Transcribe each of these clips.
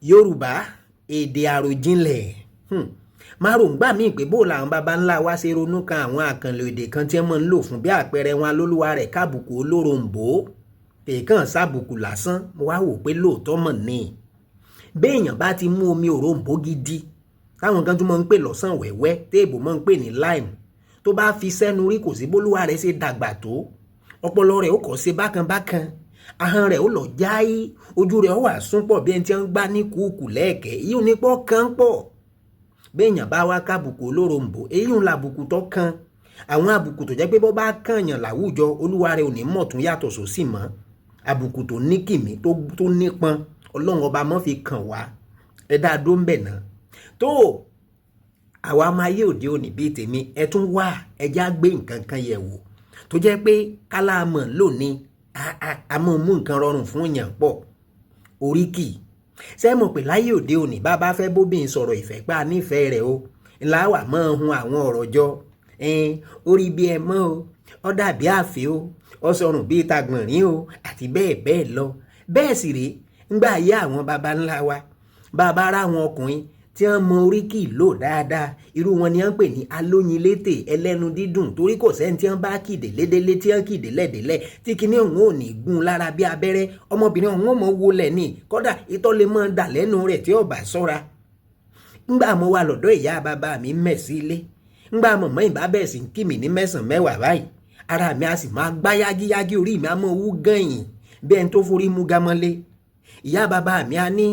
Yorùbá èdè àròjinlẹ̀ márùngbà míì pé bó làwọn baba ńlá wa ṣe ronú kan àwọn àkànlò èdè kan tí wọ́n máa ń lò fún bí àpẹẹrẹ wọn alólùwà rẹ̀ kábùkù olóròǹbó èèkàn sábùkù lásán mo wá wò pé lóòótọ́ mọ̀ ní béèyàn bá ti mú omi òróǹbó gidi táwọn kan tún máa ń pè lọ́sàn wẹ́wẹ́ téèbù máa ń pè ní lime tó bá fi sẹ́nu rí kò sí bólúwa rẹ̀ ṣe dàgbà tó ọpọlọ rẹ̀ ó kọ́ ṣe bákan bákan ahọ́n rẹ̀ ó lọ jáì ojú rẹ̀ ó wà sún pọ̀ bí ẹni tí wọ́n ń gbá ní kúùkù lẹ́ẹ̀kẹ́ èyí ò ní pọ́ kán pọ̀ béèyàn bá wá kábùkù olóròǹbó èyí ń la àbùkù tó kan àwọn àbùkù tó jẹ́ pé bọ́ bá kànyàn láwùjọ olúwa rẹ̀ ò ní mọ̀ tún yàtọ̀ sósì mọ́ àbùkù tó ní kìmí tó nípọn ọlọ́run ọba mọ́ fi kàn wá ẹ̀dá dó ń bẹ̀ náà tó àwa ọmọ ayé òde òní bíi tèmi ẹ tún wá ẹjá gbé nǹkan kan yẹ̀ wò tó jẹ́ pé kálámọ̀ lónìí a mọ̀ mú nǹkan rọrùn fún èèyàn pọ̀ oríkì sẹ́mọ̀ pé láyé òde òní bá bá fẹ́ bóbìnrin sọ̀rọ̀ ìfẹ́ pa nífẹ̀ẹ́ rẹ̀ o ńlá wà mọ́ hun àwọn ọ̀rọ̀ jọ orí bí ẹ mọ́ o ó dàbí àfẹ́ o ó sọrùn bíi tagbọ̀nrín o àti bẹ́ẹ̀ bẹ́ẹ̀ lọ bẹ́ẹ̀ sì rèé ńgbà ayé àwọn baba ńlá wa bàbá ara àwọn ọkùnrin tí wọ́n mọ oríkì lò dáadáa irú wọn ni wọ́n pè ní alóyinlétè ẹlẹ́nu dídùn torí kò sẹ́ni tí wọ́n bá kìdè lédélé tí wọ́n kìdè lẹ́dẹ̀lẹ́ tí kinní ọ̀hún ò ní gún lára bí abẹ́rẹ́ ọmọbìnrin ọ̀hún ò mọ wọlé ní kódà ìtọ́ lè mọ́ dà lẹ́nu rẹ̀ tí ó bá ṣọ́ra. ńgbà mo wà lọ́dọ̀ ìyá bàbá mi mẹ̀sí ilé ńgbà mọ̀mọ́ ìbá bẹ̀ sí kí mi ní mẹ́sàn-án mẹ́wàá báyìí ara mi a sì máa gbá yágíyágí orí mi a mọ̀ wú gànyìn bí ẹni tó forí mú gámọ́lé. ìyá bàbá mi a ní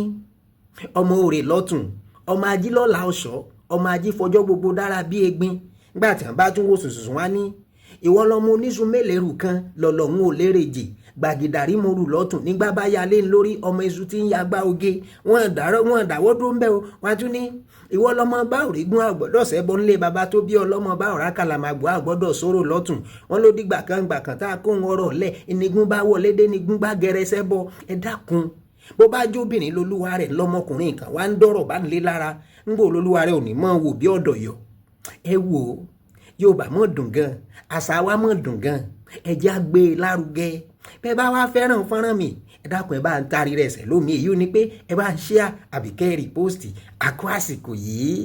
ọmọ òrè lọ́tùn ọmọ ají lọ́la ọ̀ṣọ́ ọmọ ají fọjọ́ gbogbo dára bí egbin gbà tí wọ́n bá tún wo sùsùn wá ní ìwọ lọmọ oníṣun mélèrú kan lọ́lọ́hún ò lérèjì gbàgìdàrí mo rù lọ́tùn nígbà bá ya lé lórí ọmọ iṣu tí ń yagbá oge wọn dáwọ́ dúró ń bẹ́ o wọn tún ní ìwọ lọmọ bá òrígun àgbọ̀dọ̀ sẹ́bọ̀ ńlé baba tó bí ọlọ́mọ bá ọ̀rá kàlàmàgbọ́ àgbọ̀dọ̀ sọ̀rọ̀ lọ́tùn wọn ló dìgbà kan tá a kó ń ọrọ̀ lẹ̀ ìnigun bá wọlé dé nigun bá gẹrẹ sẹ́bọ̀ ẹ dákun bó bá jóbìnrin lolúwa rẹ̀ lọ́mọkùnrin kan wá ń dọ̀rọ̀ bá nílé lára ń gbò lolúwa rẹ̀ ò ní mọ̀ wò bí ọ̀dọ̀ yọ ẹ wò ó Yorùbá mọ̀ dùn gan àṣà wa mọ̀ dùn gan ẹ jẹ́ á gbé e lárugẹ bẹ́ẹ̀ bá wá fẹ́ràn fọ́nrán mi ẹ dákun ẹ bá ń taari rẹ̀ sẹ̀ lómi èyí ò ní pé ẹ bá ń ṣíà àbíkẹ́ rìpọ́ọ̀sì àkó àsìkò yìí.